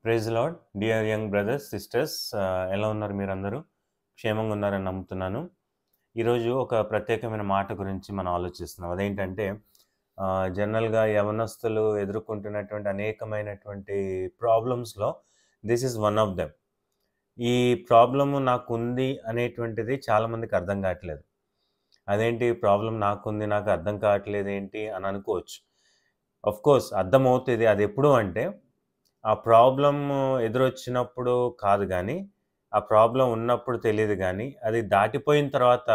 Praise lord dear young brothers sisters, ఎలా ఉన్నారు? మీరందరూ క్షేమంగా ఉన్నారని నమ్ముతున్నాను. ఈరోజు ఒక ప్రత్యేకమైన మాట గురించి మనం ఆలోచిస్తున్నాం. అదేంటంటే జనరల్గా యవనస్తులు ఎదుర్కొంటున్నటువంటి అనేకమైనటువంటి ప్రాబ్లమ్స్లో this is one of them. ఈ ప్రాబ్లము నాకుంది అనేటువంటిది చాలామందికి అర్థం కావట్లేదు. అదేంటి ప్రాబ్లం నాకుంది, నాకు అర్థం కావట్లేదు ఏంటి అని అనుకోవచ్చు. ఆఫ్ కోర్స్ అర్థమవుతుంది. అది ఎప్పుడు అంటే ఆ ప్రాబ్లమ్ ఎదురొచ్చినప్పుడు కాదు కానీ, ఆ ప్రాబ్లమ్ ఉన్నప్పుడు తెలీదు కానీ, అది దాటిపోయిన తర్వాత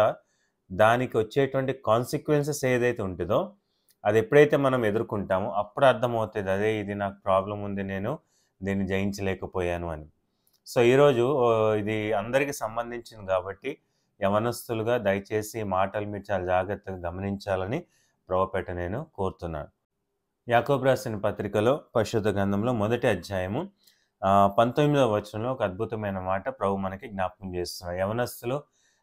దానికి వచ్చేటువంటి కాన్సిక్వెన్సెస్ ఏదైతే ఉంటుందో, అది ఎప్పుడైతే మనం ఎదుర్కొంటామో అప్పుడు అర్థమవుతుంది, అదే ఇది నాకు ప్రాబ్లం ఉంది, నేను దీన్ని జయించలేకపోయాను అని. సో ఈరోజు ఇది అందరికీ సంబంధించింది కాబట్టి యవనస్తులుగా దయచేసి ఈ మాటలు మీరు చాలా జాగ్రత్తగా గమనించాలని ప్రభుపేట నేను కోరుతున్నాను. యాకోబు రాసిన పత్రికలో పరిశుద్ధ గ్రంథంలో మొదటి అధ్యాయము 19వ వచనంలో ఒక అద్భుతమైన మాట ప్రభు మనకి జ్ఞాపకం చేస్తున్నారు. యవనస్తులు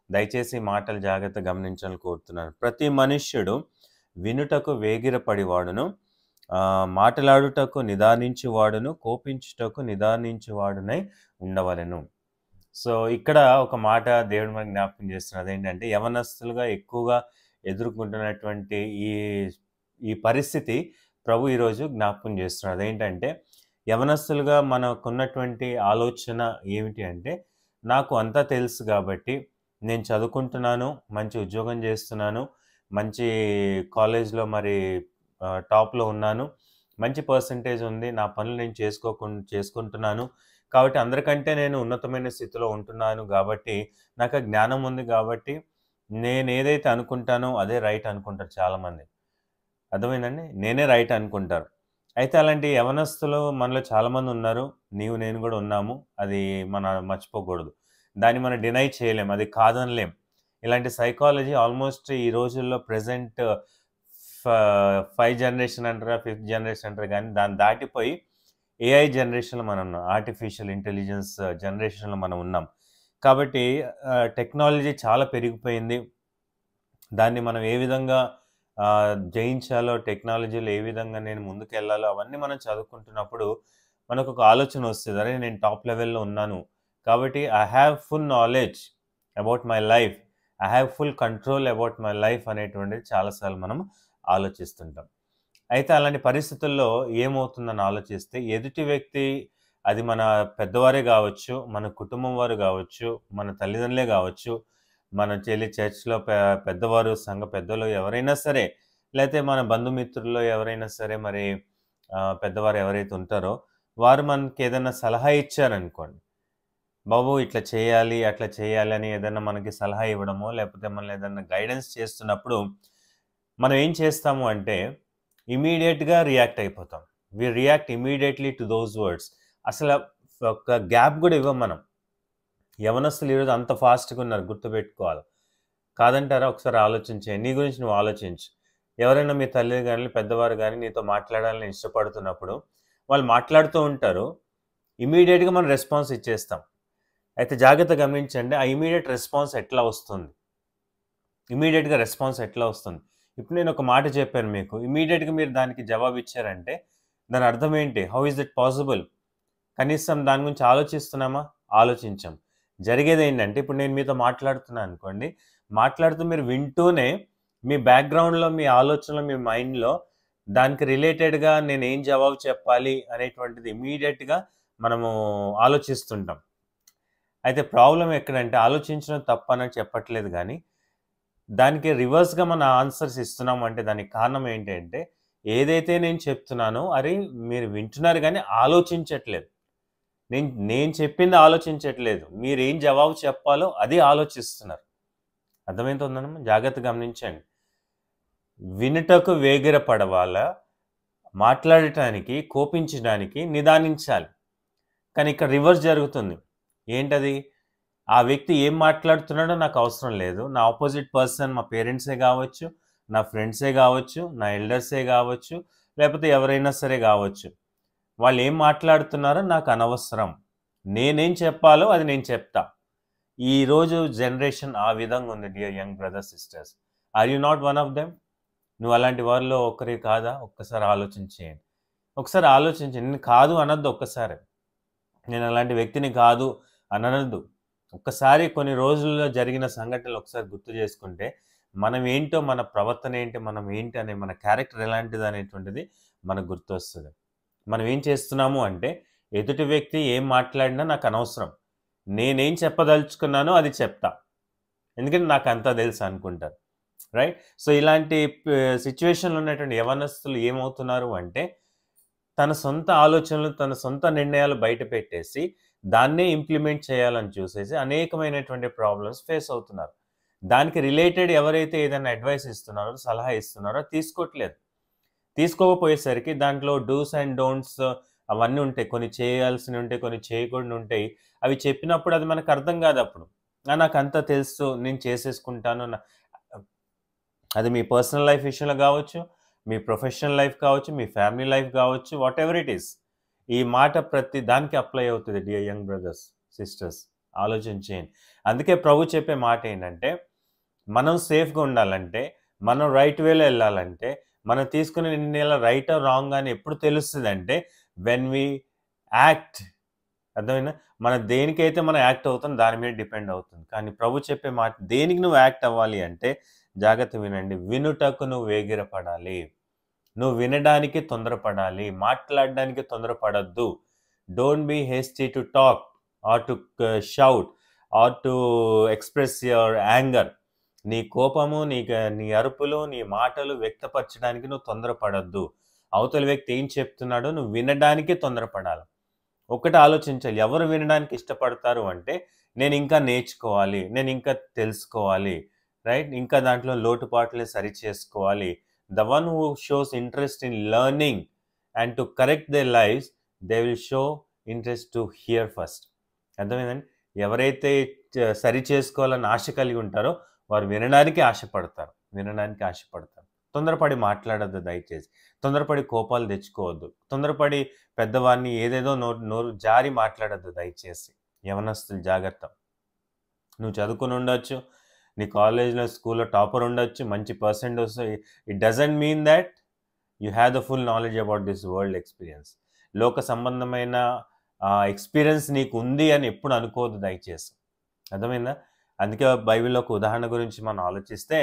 దయచేసి ఈ మాటలు జాగ్రత్తగా గమనించాలని కోరుతున్నాను. ప్రతి మనుష్యుడు వినుటకు వేగిరపడివాడును, మాట్లాడుటకు నిదానించువాడును, కోపించుటకు నిదానించువాడునై ఉండవలెను. సో ఇక్కడ ఒక మాట దేవుడు మనకి జ్ఞాపకం చేస్తున్నారు. అదేంటంటే యవనస్తులుగా ఎక్కువగా ఎదుర్కొంటున్నటువంటి ఈ పరిస్థితి ప్రభు ఈరోజు జ్ఞాపకం చేస్తున్నారు. అదేంటంటే యవనస్తులుగా మనకున్నటువంటి ఆలోచన ఏమిటి అంటే, నాకు అంతా తెలుసు కాబట్టి నేను చదువుకుంటున్నాను, మంచి ఉద్యోగం చేస్తున్నాను, మంచి కాలేజ్లో మరి టాప్లో ఉన్నాను, మంచి పర్సంటేజ్ ఉంది, నా పనులు నేను చేసుకుంటున్నాను కాబట్టి అందరికంటే నేను ఉన్నతమైన స్థితిలో ఉంటున్నాను కాబట్టి నాకు ఆ జ్ఞానం ఉంది కాబట్టి నేను ఏదైతే అనుకుంటానో అదే రైట్ అనుకుంటారు చాలామంది. అర్థమైందండి? నేనే రైట్ అనుకుంటారు. అయితే అలాంటి యవనస్తులు మనలో చాలామంది ఉన్నారు. నేను కూడా ఉన్నాము. అది మనం మర్చిపోకూడదు. దాన్ని మనం డినై చేయలేం, అది కాదనలేం. ఇలాంటి సైకాలజీ ఆల్మోస్ట్ ఈ రోజుల్లో ప్రెజెంట్ 5 జనరేషన్ అంటారా, 5th జనరేషన్ అంటారు కానీ దాన్ని దాటిపోయి ఏఐ జనరేషన్లో మనం ఉన్నాం. ఆర్టిఫిషియల్ ఇంటెలిజెన్స్ జనరేషన్లో మనం ఉన్నాం. కాబట్టి టెక్నాలజీ చాలా పెరిగిపోయింది. దాన్ని మనం ఏ విధంగా జయించాలో, టెక్నాలజీలో ఏ విధంగా నేను ముందుకెళ్ళాలో అవన్నీ మనం చదువుకుంటున్నప్పుడు మనకు ఒక ఆలోచన వస్తుంది. అరే నేను టాప్ లెవెల్లో ఉన్నాను కాబట్టి I have full knowledge about my life, I have full control about my life అనేటువంటిది చాలాసార్లు మనం ఆలోచిస్తుంటాం. అయితే అలాంటి పరిస్థితుల్లో ఏమవుతుందని ఆలోచిస్తే ఎదుటి వ్యక్తి, అది మన పెద్దవారే కావచ్చు, మన కుటుంబం వారు కావచ్చు, మన తల్లిదండ్రులే కావచ్చు, మన చర్చ్లో పెద్దవారు, సంఘ పెద్దలు ఎవరైనా సరే, లేకపోతే మన బంధుమిత్రుల్లో ఎవరైనా సరే, మరి పెద్దవారు ఎవరైతే ఉంటారో వారు మనకి ఏదైనా సలహా ఇచ్చారనుకోండి, బాబు ఇట్లా చేయాలి అట్లా చేయాలి అని ఏదైనా మనకి సలహా ఇవ్వడమో, లేకపోతే మనం ఏదైనా గైడెన్స్ చేస్తున్నప్పుడు మనం ఏం చేస్తాము అంటే ఇమీడియట్గా రియాక్ట్ అయిపోతాం. We react immediately to those words. అసలు ఒక గ్యాప్ కూడా ఇవ్వం మనం. యవనస్తులు ఈరోజు అంత ఫాస్ట్గా ఉన్నారు, గుర్తుపెట్టుకోవాలి. కాదంటారా? ఒకసారి ఆలోచించే, నీ గురించి నువ్వు ఆలోచించు. ఎవరైనా మీ తల్లి కానీ పెద్దవారు కానీ నీతో మాట్లాడాలని ఇష్టపడుతున్నప్పుడు వాళ్ళు మాట్లాడుతూ ఉంటారు, ఇమీడియట్గా మనం రెస్పాన్స్ ఇచ్చేస్తాం. అయితే జాగ్రత్త గమనించండి, ఆ ఇమీడియట్ రెస్పాన్స్ ఎట్లా వస్తుంది, ఇమీడియట్గా రెస్పాన్స్ ఎట్లా వస్తుంది. ఇప్పుడు నేను ఒక మాట చెప్పాను మీకు, ఇమీడియట్గా మీరు దానికి జవాబు ఇచ్చారంటే దాని అర్థం ఏంటి? How is it possible? కనీసం దాని గురించి ఆలోచిస్తున్నామా? ఆలోచించాం. జరిగేది ఏంటంటే, ఇప్పుడు నేను మీతో మాట్లాడుతున్నాను అనుకోండి, మాట్లాడుతూ మీరు వింటూనే మీ బ్యాక్గ్రౌండ్లో, మీ ఆలోచనలో, మీ మైండ్లో దానికి రిలేటెడ్గా నేను ఏం జవాబు చెప్పాలి అనేటువంటిది ఇమీడియట్గా మనము ఆలోచిస్తుంటాం. అయితే ప్రాబ్లం ఎక్కడంటే ఆలోచించడం తప్పని చెప్పట్లేదు కానీ దానికి రివర్స్గా మన ఆన్సర్స్ ఇస్తున్నాం. అంటే దానికి కారణం ఏంటంటే, ఏదైతే నేను చెప్తున్నానో అది మీరు వింటున్నారు కానీ ఆలోచించట్లేదు. నేను చెప్పింది ఆలోచించట్లేదు, మీరు ఏం జవాబు చెప్పాలో అది ఆలోచిస్తున్నారు. అర్థమవుతుందన్నమా? జాగ్రత్త గమనించండి. వినుటకు వేగిరపడవాల, మాట్లాడటానికి, కోపించడానికి నిదానించాలి. కానీ ఇక్కడ రివర్స్ జరుగుతుంది. ఏంటది? ఆ వ్యక్తి ఏం మాట్లాడుతున్నాడో నాకు అవసరం లేదు. నా ఆపోజిట్ పర్సన్ మా పేరెంట్సే కావచ్చు, నా ఫ్రెండ్సే కావచ్చు, నా ఎల్డర్సే కావచ్చు, లేకపోతే ఎవరైనా సరే కావచ్చు, వాళ్ళు ఏం మాట్లాడుతున్నారో నాకు అనవసరం. నేనేం చెప్పాలో అది నేను చెప్తా. ఈరోజు జనరేషన్ ఆ విధంగా ఉంది. Dear young brothers sisters, are you not one of them? నువ్వు అలాంటి వారిలో ఒకరి కాదా? ఒక్కసారి ఆలోచించేయండి. ఒకసారి ఆలోచించండి. నేను కాదు అనొద్దు. ఒక్కసారి నేను అలాంటి వ్యక్తిని కాదు అని అనొద్దు. ఒక్కసారి కొన్ని రోజుల్లో జరిగిన సంఘటనలు ఒకసారి గుర్తు చేసుకుంటే, మనం ఏంటో, మన ప్రవర్తన ఏంటి, మనం ఏంటి అనే మన క్యారెక్టర్ ఎలాంటిది అనేటువంటిది మనకు గుర్తొస్తది. మనం ఏం చేస్తున్నాము అంటే, ఎదుటి వ్యక్తి ఏం మాట్లాడినా నాకు అనవసరం. నేనేం చెప్పదలుచుకున్నానో అది చెప్తా. ఎందుకంటే నాకంతా తెలుసు అనుకుంటారు. రైట్? సో, ఇలాంటి సిట్యుయేషన్‌లో ఉన్నటువంటి యవ్వనస్తులు ఏమవుతున్నారు అంటే, తన సొంత ఆలోచనలు, తన సొంత నిర్ణయాలు బయట పెట్టేసి, దాన్నే ఇంప్లిమెంట్ చేయాలని చూసేసి అనేకమైనటువంటి ప్రాబ్లమ్స్ ఫేస్ అవుతున్నారు. దానికి రిలేటెడ్ ఎవరైతే ఏదైనా అడ్వైస్ ఇస్తున్నారో, సలహా ఇస్తున్నారో తీసుకోవట్లేదు. తీసుకోకపోయేసరికి దాంట్లో డూస్ అండ్ డోంట్స్ అవన్నీ ఉంటాయి. కొన్ని చేయాల్సినవి ఉంటాయి, కొన్ని చేయకూడనివి ఉంటాయి. అవి చెప్పినప్పుడు అది మనకు అర్థం కాదప్పుడు. నాకంతా తెలుసు, నేను చేసేసుకుంటాను. అది మీ పర్సనల్ లైఫ్ విషయంలో కావచ్చు, మీ ప్రొఫెషనల్ లైఫ్ కావచ్చు, మీ ఫ్యామిలీ లైఫ్ కావచ్చు, వాటెవర్ ఇట్ ఈస్. ఈ మాట ప్రతి దానికి అప్లై అవుతుంది డియర్ యంగ్ బ్రదర్స్, సిస్టర్స్. ఆలోచన చేయండి. అందుకే ప్రభు చెప్పే మాట ఏంటంటే, మనం సేఫ్‌గా ఉండాలంటే, మనం రైట్ వేలో ఎళ్ళాలంటే, మనం తీసుకునే నిర్ణయాలు రైటా, రాంగా అని ఎప్పుడు తెలుస్తదంటే, వెన్ వి యాక్ట్. అర్థమైందా? మనం దేనికైతే మనం యాక్ట్ అవుతాం దాని మీద డిపెండ్ అవుతుంది. కానీ ప్రభు చెప్పే మాట, దేనికి నువ్వు యాక్ట్ అవ్వాలి అంటే జాగ్రత్తగా వినండి. వినుటకు నువ్వు వేగిరపడాలి. నువ్వు వినడానికి తొందరపడాలి. మాట్లాడడానికి తొందరపడొద్దు. Don't be hasty to talk or to shout or to express your anger. నీ కోపము, నీ అరుపులు, నీ మాటలు వ్యక్తపరచడానికి నువ్వు తొందరపడొద్దు. అవతల వ్యక్తి ఏం చెప్తున్నాడో నువ్వు వినడానికి తొందరపడాలి. ఒకటి ఆలోచించాలి. ఎవరు వినడానికి ఇష్టపడతారు అంటే, నేనింకా నేర్చుకోవాలి, నేనింకా తెలుసుకోవాలి, రైట్? ఇంకా దాంట్లో లోటుపాట్లని సరిచేసుకోవాలి. The one who shows interest in learning and to correct their lives, they will show interest to hear first. అర్థమైందండి? ఎవరైతే సరి చేసుకోవాలని ఆశ కలిగి ఉంటారో వారు వినడానికి ఆశపడతారు. వినడానికి ఆశపడతారు. తొందరపడి మాట్లాడొద్దు దయచేసి. తొందరపడి కోపాలు తెచ్చుకోవద్దు. తొందరపడి పెద్దవారిని ఏదేదో నోరు జారి మాట్లాడొద్దు దయచేసి. యవ్వనస్తులు జాగ్రత్త. నువ్వు చదువుకొని ఉండొచ్చు, నీ కాలేజ్‌లో, స్కూల్‌లో టాపర్ ఉండొచ్చు, మంచి పర్సెంట్ వస్తాయి. It doesn't mean that you have the full knowledge about this world experience. లోక సంబంధమైన ఎక్స్‌పీరియన్స్ నీకు ఉంది అని ఎప్పుడు అనుకోవద్దు దయచేసి. అర్థమైందా? అందుకే బైబిల్‌లో ఒక ఉదాహరణ గురించి మనం ఆలోచిస్తే,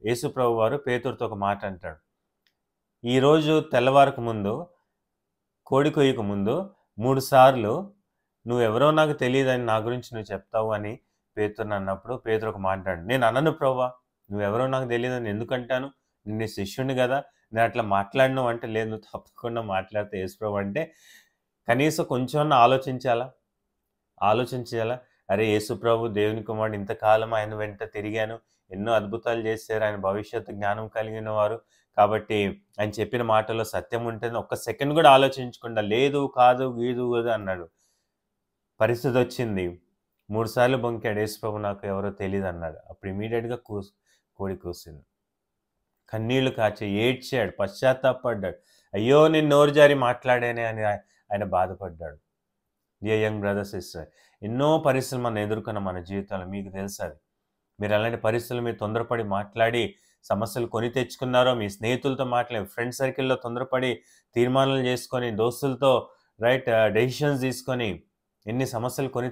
యేసు ప్రభు వారు పేతురుతో ఒక మాట అంటాడు. ఈరోజు తెల్లవారక ముందు, కోడి కొయ్యక ముందు 3 సార్లు నువ్వెవరో నాకు తెలీదని నా గురించి నువ్వు చెప్తావు అని పేతురుని అన్నప్పుడు, పేతురు ఒక మాట అంటాడు. నేను అనను ప్రభువా, నువ్వెవరో నాకు తెలీదని ఎందుకంటాను? నేను నీ శిష్యుడిని కదా, నేను అట్లా మాట్లాడను అంటే, లేదు నువ్వు తప్పకుండా మాట్లాడితే యేసు ప్రభు అంటే, కనీసం కొంచెమన్నా ఆలోచించాలా? అరే, యేసు ప్రభు దేవుని కుమారుడు, ఇంతకాలం ఆయన వెంట తిరిగాను, ఎన్నో అద్భుతాలు చేశారు, ఆయన భవిష్యత్తు జ్ఞానం కలిగిన వారు, కాబట్టి ఆయన చెప్పిన మాటల్లో సత్యం ఉంటుంది. ఒక్క సెకండ్ కూడా ఆలోచించకుండా లేదు, కాదు, గీదు కదా అన్నాడు. పరిస్థితి వచ్చింది, 3 సార్లు బొంకాడు. యేసు ప్రభు నాకు ఎవరో తెలీదు అన్నాడు. అప్పుడు ఇమీడియట్‌గా కోడి కూసింది. కన్నీళ్లు కార్చి ఏడ్చాడు, పశ్చాత్తాపడ్డాడు. అయ్యో, నేను నోరు జారి మాట్లాడానే అని ఆయన బాధపడ్డాడు. డియర్ యంగ్ బ్రదర్, సిస్టర్, ఎన్నో పరిస్థితులు మనం ఎదుర్కొన్నాం మన జీవితంలో. మీకు తెలుసు అది. మీరు అలాంటి పరిస్థితులు మీరు తొందరపడి మాట్లాడి సమస్యలు కొని తెచ్చుకున్నారో, మీ స్నేహితులతో మాట్లాడి, ఫ్రెండ్ సర్కిల్‌లో తొందరపడి తీర్మానాలు చేసుకొని, దోస్తులతో రైట్ డెసిషన్స్ తీసుకొని ఎన్ని సమస్యలు కొని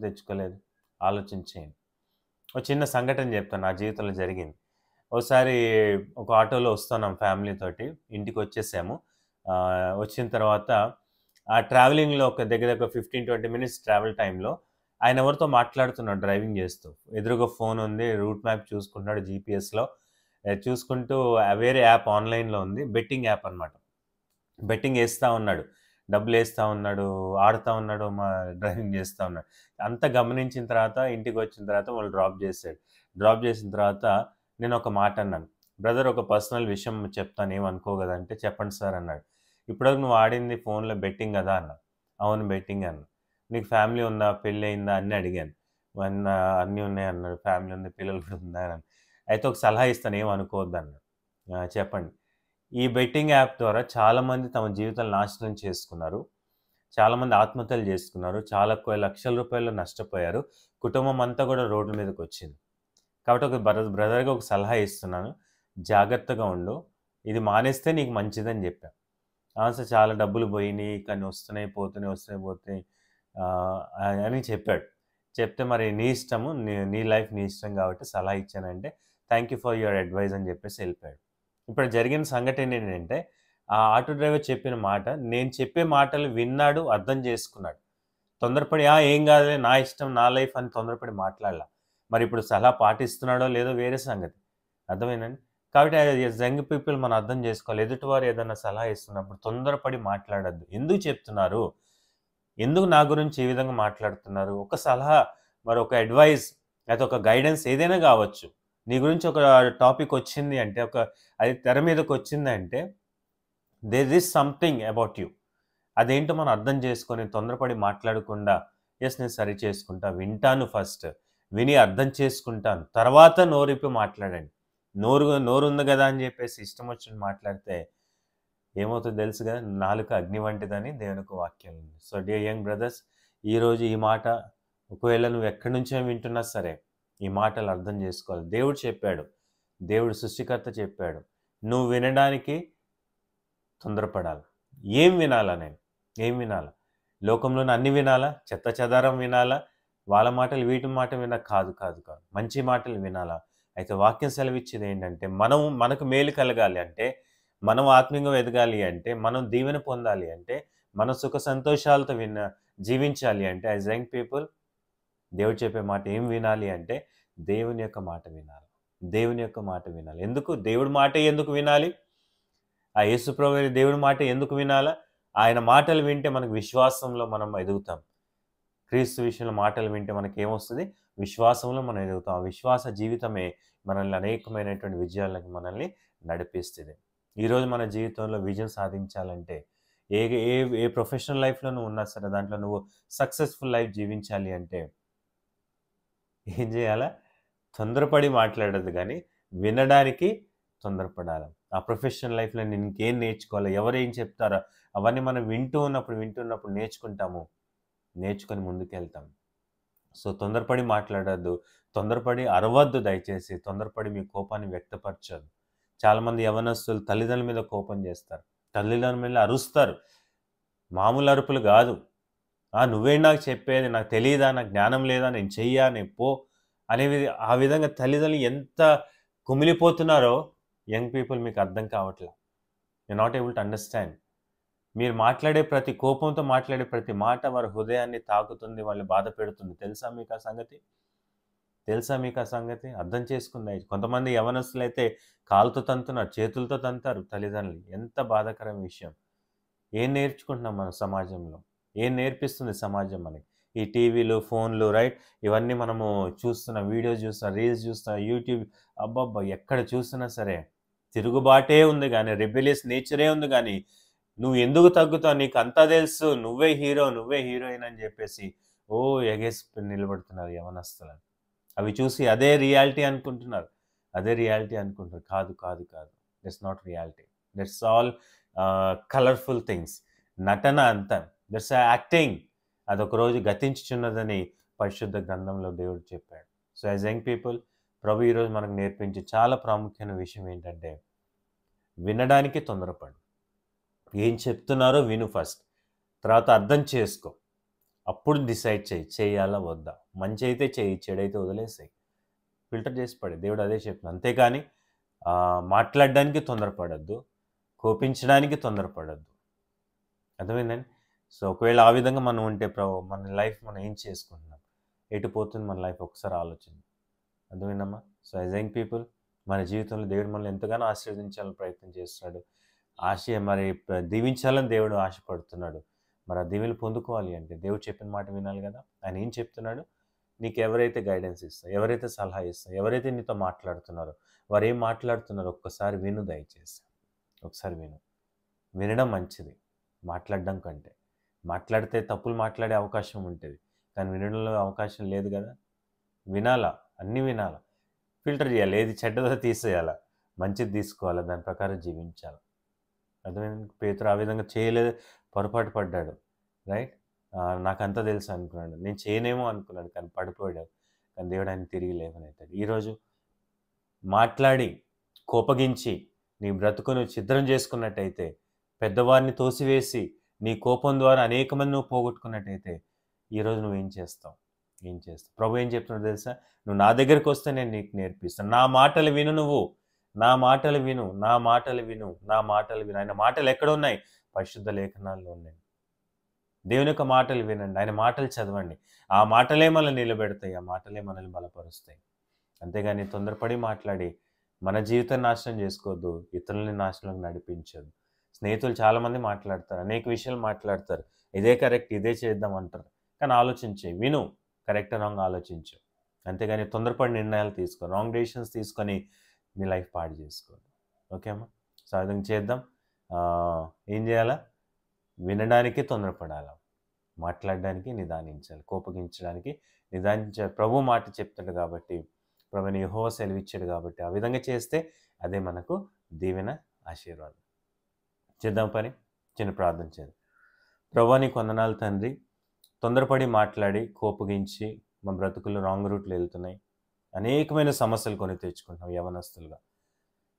తెచ్చుకోలేదు? ఆలోచించేయండి. ఒక చిన్న సంఘటన చెప్తాను, నా జీవితంలో జరిగింది. ఒకసారి ఒక ఆటోలో వస్తున్నాం ఫ్యామిలీతోటి, ఇంటికి వచ్చేసాము. వచ్చిన తర్వాత ఆ ట్రావెలింగ్‌లో ఒక దగ్గర 15-20 మినిట్స్ ట్రావెల్ టైంలో ఆయన ఎవరితో మాట్లాడుతున్నాడు డ్రైవింగ్ చేస్తూ. ఎదురుగా ఫోన్ ఉంది, రూట్ మ్యాప్ చూసుకుంటున్నాడు జీపీఎస్‌లో. చూసుకుంటూ వేరే యాప్ ఆన్‌లైన్‌లో ఉంది, బెట్టింగ్ యాప్ అనమాట. బెట్టింగ్ వేస్తూ ఉన్నాడు, డబ్బులు వేస్తూ ఉన్నాడు, ఆడుతూ ఉన్నాడు, డ్రైవింగ్ చేస్తూ ఉన్నాడు. అంతా గమనించిన తర్వాత ఇంటికి వచ్చిన తర్వాత వాళ్ళు డ్రాప్ చేశాడు. డ్రాప్ చేసిన తర్వాత నేను ఒక మాట అన్నాను, బ్రదర్ ఒక పర్సనల్ విషయం చెప్తాను, ఏమనుకోగదా అంటే, చెప్పండి సార్ అన్నాడు. ఇప్పటివరకు నువ్వు ఆడింది ఫోన్లో బెట్టింగ్ కదా అన్నా. అవును బెట్టింగ్ అన్న. నీకు ఫ్యామిలీ ఉందా, పెళ్ళి అయిందా అన్నీ అడిగాను. అన్నీ ఉన్నాయి అన్నాడు. ఫ్యామిలీ ఉంది, పిల్లలు కూడా ఉన్నారు. అయితే ఒక సలహా ఇస్తాను, ఏమనుకోవద్దు అన్నాడు. చెప్పండి. ఈ బెట్టింగ్ యాప్ ద్వారా చాలామంది తమ జీవితాలు నాశనం చేసుకున్నారు, చాలామంది ఆత్మహత్యలు చేసుకున్నారు, చాలా లక్షల రూపాయలు నష్టపోయారు, కుటుంబం అంతా కూడా రోడ్ల మీదకి వచ్చింది. కాబట్టి ఒక బ్రదర్గా ఒక సలహా ఇస్తున్నాను, జాగ్రత్తగా ఉండు, ఇది మానేస్తే నీకు మంచిదని చెప్పాను. ఆన్సర్ చాలా డబ్బులు పోయినాయి, కానీ వస్తున్నాయి, పోతున్నాయి అని చెప్పాడు. చెప్తే మరి నీ ఇష్టము, నీ లైఫ్ నీ ఇష్టం కాబట్టి సలహా ఇచ్చానంటే thank you for your advise అని చెప్పేసి వెళ్ళిపోయాడు. ఇప్పుడు జరిగిన సంఘటన ఏంటంటే ఆ ఆటో డ్రైవర్ చెప్పిన మాట, నేను చెప్పే మాటలు విన్నాడు, అర్థం చేసుకున్నాడు. తొందరపడి ఏం కాదులే, నా ఇష్టం, నా లైఫ్ అని తొందరపడి మాట్లాడలా. మరి ఇప్పుడు సలహా పాటిస్తున్నాడో లేదో వేరే సంగతి. అర్థమైందండి? కాబట్టి యంగ్ పీపుల్ మనం అర్థం చేసుకోవాలి. ఎదుటివారు ఏదైనా సలహా ఇస్తున్నప్పుడు తొందరపడి మాట్లాడద్దు. ఎందుకు చెప్తున్నారు, ఎందుకు నా గురించి ఈ విధంగా మాట్లాడుతున్నారు? ఒక సలహా, మరి ఒక అడ్వైస్, లేకపోతే ఒక గైడెన్స్ ఏదైనా కావచ్చు. నీ గురించి ఒక టాపిక్ వచ్చింది అంటే, అది తెర మీదకి వచ్చిందంటే there is something about you. అదేంటో మనం అర్థం చేసుకొని తొందరపడి మాట్లాడకుండా, నేను సరి చేసుకుంటా, వింటాను, ఫస్ట్ విని అర్థం చేసుకుంటాను, తర్వాత నోరిప్పి మాట్లాడండి. నోరు ఉంది కదా అని చెప్పేసి ఇష్టం వచ్చినట్టు మాట్లాడితే ఏమవుతుందో తెలుసు కదా, నాలుక అగ్ని వంటిదని దేవునికి వాక్యం ఉంది. సో డియర్ యంగ్ బ్రదర్స్, ఈరోజు ఈ మాట ఒకవేళ నువ్వు ఎక్కడి నుంచో వింటున్నా సరే, ఈ మాటలు అర్థం చేసుకోవాలి. దేవుడు చెప్పాడు, దేవుడు సృష్టికర్త చెప్పాడు, నువ్వు వినడానికి తొందరపడాలి. ఏం వినాలా నేను? ఏం వినాలా? లోకంలోని అన్ని వినాలా? చెత్త చెదారం వినాలా? వాళ్ళ మాటలు వీటి మాట కాదు. మంచి మాటలు వినాలా? అయితే వాక్యం సెలవిచ్చేది ఏంటంటే, మనకు మేలు కలగాలి అంటే, మనం ఆత్మీయంగా ఎదగాలి అంటే, మనం దీవెన పొందాలి అంటే, మన సుఖ సంతోషాలతో జీవించాలి అంటే, యాజ్ యంగ్ పీపుల్ దేవుడు చెప్పే మాట ఏం వినాలి అంటే, దేవుని యొక్క మాట వినాలి. దేవుని యొక్క మాట వినాలి. ఎందుకు దేవుడి మాటే ఎందుకు వినాలి? ఆ యేసుప్రభు దేవుడి మాట ఎందుకు వినాలా? ఆయన మాటలు వింటే మనకు విశ్వాసంలో మనం ఎదుగుతాం. క్రీస్తు విషయంలో మాటలు వింటే మనకి ఏమొస్తుంది? విశ్వాసంలో మనం ఎదుగుతాం. ఆ విశ్వాస జీవితమే మనల్ని అనేకమైనటువంటి విజయాలకు మనల్ని నడిపిస్తుంది. ఈరోజు మన జీవితంలో విజయం సాధించాలంటే, ఏ ఏ ఏ ప్రొఫెషనల్ లైఫ్లో నువ్వు ఉన్నా సరే, దాంట్లో నువ్వు సక్సెస్ఫుల్ లైఫ్ జీవించాలి అంటే ఏం చేయాలా? తొందరపడి మాట్లాడద్దు, కానీ వినడానికి తొందరపడాలి. ఆ ప్రొఫెషనల్ లైఫ్లో నేను ఇంకేం నేర్చుకోవాలి, ఎవరేం చెప్తారో అవన్నీ మనం వింటున్నప్పుడు నేర్చుకుంటాము, నేర్చుకొని ముందుకెళ్తాం. సో తొందరపడి మాట్లాడద్దు, తొందరపడి అరవద్దు, దయచేసి తొందరపడి మీ కోపాన్ని వ్యక్తపరచదు. చాలామంది యవనస్తులు తల్లిదండ్రుల మీద కోపం చేస్తారు, తల్లిదండ్రుల మీద అరుస్తారు. మామూలు అరుపులు కాదు. నువ్వేం నాకు చెప్పేది, నాకు తెలియదా, నాకు జ్ఞానం లేదా, నేను చెయ్యా, నేను పో అనేవి. ఆ విధంగా తల్లిదండ్రులు ఎంత కుమిలిపోతున్నారో యంగ్ పీపుల్ మీకు అర్థం కావట్లా. You not able to understand. మీరు మాట్లాడే ప్రతి కోపంతో మాట్లాడే ప్రతి మాట వారి హృదయాన్ని తాకుతుంది, వాళ్ళని బాధ పెడుతుంది. తెలుసా మీకు ఆ సంగతి? అర్థం చేసుకుంది. కొంతమంది యవనస్తులు అయితే కాలుతో తంతున్నారు, చేతులతో తంతారు తల్లిదండ్రులు. ఎంత బాధాకరమైన విషయం. ఏం నేర్చుకుంటున్నాం మన సమాజంలో? ఏం నేర్పిస్తుంది సమాజం మనకి? ఈ టీవీలు, ఫోన్లు, రైట్, ఇవన్నీ మనము చూస్తున్నాం, వీడియోస్ చూస్తున్నాం, రీల్స్ చూస్తున్నాం, యూట్యూబ్, అబ్బబ్బా, ఎక్కడ చూసినా సరే తిరుగుబాటే ఉంది, కానీ రెబెలియస్ నేచరే ఉంది. కానీ నువ్వు ఎందుకు తగ్గుతావు, నీకు అంతా తెలుసు, నువ్వే హీరో, నువ్వే హీరోయిన్ అని చెప్పేసి ఎగేసి నిలబడుతున్నారు యవనస్తులు. అవి చూసి అదే రియాలిటీ అనుకుంటున్నారు. కాదు. That's not reality. That's all colourful things. నటన అంతా, దట్స్ యాక్టింగ్. అదొక రోజు గతించుచున్నదని పరిశుద్ధ గ్రంథంలో దేవుడు చెప్పాడు. సో యాజ్ యంగ్ పీపుల్, ప్రభు ఈరోజు మనకు నేర్పించే చాలా ప్రాముఖ్యమైన విషయం ఏంటంటే, వినడానికి తొందరపడు. ఏం చెప్తున్నారో విను ఫస్ట్, తర్వాత అర్థం చేసుకో, అప్పుడు డిసైడ్ చేయాలా వద్దా. మంచి అయితే చెయ్యి, చెడైతే వదిలేసాయి, ఫిల్టర్ చేసి పడే. దేవుడు అదే చెప్తున్నాడు. అంతేకాని మాట్లాడడానికి తొందరపడద్దు, కోపించడానికి తొందరపడద్దు. అర్థమైందండి? సో ఒకవేళ ఆ విధంగా మనం ఉంటే మన లైఫ్ మనం ఏం చేసుకుంటున్నాం, ఎటు పోతుంది మన లైఫ్, ఒకసారి ఆలోచన. అర్థమైందమ్మా? సో యాజ్ యంగ్ పీపుల్, మన జీవితంలో దేవుడు మనల్ని ఎంతగానో ఆశీర్వదించాలని ప్రయత్నం చేస్తున్నాడు. మరి దీవించాలని దేవుడు ఆశపడుతున్నాడు. మరి ఆ దీవెనలు పొందుకోవాలి అంటే దేవుడు చెప్పిన మాట వినాలి కదా. ఆయన ఏం చెప్తున్నాడు? నీకు ఎవరైతే గైడెన్స్ ఇస్తారో, ఎవరైతే సలహా ఇస్తారో, ఎవరైతే నీతో మాట్లాడుతున్నారో, వారు ఏం మాట్లాడుతున్నారో ఒక్కసారి విను, దయచేసి ఒకసారి విను. వినడం మంచిది మాట్లాడడం కంటే. మాట్లాడితే తప్పులు మాట్లాడే అవకాశం ఉంటుంది, కానీ వినడంలో అవకాశం లేదు కదా. వినాలా, అన్నీ వినాలా, ఫిల్టర్ చేయాలి, ఏది చెడ్డదో తీసేయాలా, మంచిది తీసుకోవాలా, దాని ప్రకారం జీవించాలి. అర్థమైంది? పేతురు ఆ విధంగా చేయలేదు, పొరపాటు పడ్డాడు, రైట్. నాకంతా తెలుసు అనుకున్నాడు, నేను చేయనేమో అనుకున్నాడు, కానీ పడిపోయాడు. కానీ దేవుడు ఆయన తిరిగి లేవనెత్తాడు. ఈరోజు మాట్లాడి కోపగించి నీ బ్రతుకును ఛిద్రం చేసుకున్నట్టయితే పెద్దవారిని తోసివేసి నీ కోపం ద్వారా అనేక మంది నువ్వు పోగొట్టుకున్నట్టయితే ఈరోజు నువ్వేం చేస్తావు? ఏం చేస్తావు? ప్రభు ఏం చెప్తున్నాడు తెలుసా? నువ్వు నా దగ్గరికి వస్తే నేను నీకు నేర్పిస్తాను. నా మాటలు విను, నువ్వు నా మాటలు విను, నా మాటలు విను, నా మాటలు విను. ఆయన మాటలు ఎక్కడ ఉన్నాయి? పరిశుద్ధ లేఖనాల్లో ఉన్నాయి. దేవుని యొక్క మాటలు వినండి, ఆయన మాటలు చదవండి. ఆ మాటలే మనల్ని నిలబెడతాయి, ఆ మాటలే మనల్ని బలపరుస్తాయి. అంతేగాని తొందరపడి మాట్లాడి మన జీవితం నాశనం చేసుకోవద్దు, ఇతరులని నాశనం నడిపించదు. స్నేహితులు చాలామంది మాట్లాడతారు, అనేక విషయాలు మాట్లాడతారు, ఇదే కరెక్ట్, ఇదే చేద్దాం అంటారు. కానీ ఆలోచించే విను, కరెక్ట్ రాంగ్ ఆలోచించు. అంతేగాని తొందరపడి నిర్ణయాలు తీసుకో, రాంగ్ డెసిషన్స్ తీసుకొని మీ లైఫ్ పాడు చేసుకోవద్దు. ఓకే అమ్మా? సో ఆ విధంగా చేద్దాం. ఏం చేయాలా? వినడానికి తొందరపడాలి, మాట్లాడడానికి నిదానించాలి, కోపగించడానికి నిదానించాలి. ప్రభు మాట చెప్తాడు కాబట్టి, ప్రభుని యెహోవా సెలవిచ్చాడు కాబట్టి ఆ విధంగా చేస్తే అదే మనకు దీవెన, ఆశీర్వాదం. చేద్దాం పని. చిన్న ప్రార్థన చేద్దాం. ప్రభువా నీకు వందనాలు తండ్రి. తొందరపడి మాట్లాడి కోపగించి మా బ్రతుకులు రాంగ్ రూట్లో వెళ్తున్నాయి. అనేకమైన సమస్యలు కొని తెచ్చుకుంటున్నాం యవనస్తులుగా.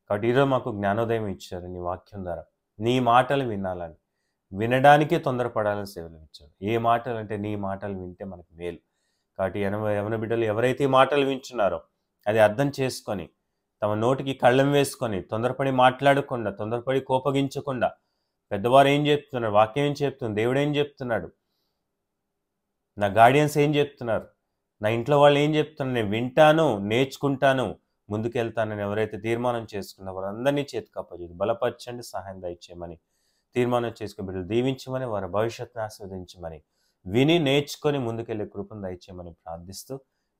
కాబట్టి ఈరోజు మాకు జ్ఞానోదయం ఇచ్చారు నీ వాక్యం ద్వారా. నీ మాటలు వినాలని, వినడానికే తొందరపడాలని సేవలు ఇచ్చారు. ఏ మాటలు అంటే నీ మాటలు వింటే మనకు మేలు. కాబట్టి యవన బిడ్డలు ఎవరైతే ఈ మాటలు వింటున్నారో అది అర్థం చేసుకొని తమ నోటికి కళ్ళెం వేసుకొని తొందరపడి మాట్లాడకుండా, తొందరపడి కోపగించకుండా, పెద్దవారు ఏం చెప్తున్నారు, వాక్యం ఏం చెప్తుంది, దేవుడు ఏం చెప్తున్నాడు, నా గార్డియన్స్ ఏం చెప్తున్నారు, నా ఇంట్లో వాళ్ళు ఏం చెప్తున్నారు, నేను వింటాను, నేర్చుకుంటాను, ముందుకెళ్తానని ఎవరైతే తీర్మానం చేసుకున్నారో వారందరినీ చేతికి అప్పచెప్పి బలపరచండి, సహాయం దయచేయమని తీర్మానం చేసుకుని బిడ్డలు దీవించమని, వారి భవిష్యత్తును ఆస్వాదించమని, విని నేర్చుకొని ముందుకెళ్ళే కృపను దయచేయమని ప్రార్థిస్తూ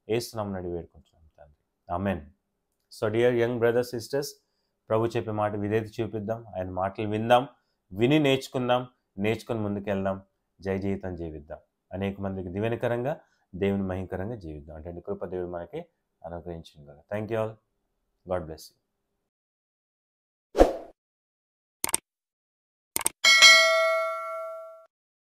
యేసు నామమున అడిగి వేడుకుంటున్నాం తండ్రి. Amen. So dear young brothers, sisters, ప్రభు చెప్పే మాట విధేయత చూపిద్దాం, ఆయన మాటలు విందాం, విని నేర్చుకుందాం, నేర్చుకొని ముందుకెళ్దాం, జయ జీవితం జీవిద్దాం, అనేక మందికి దీవెనకరంగా, దేవుని మహిమకరంగా జీవిద్దాం. అంటే కృప దేవుడు మనకి అనుగ్రహించింది. Thank you all. God bless you.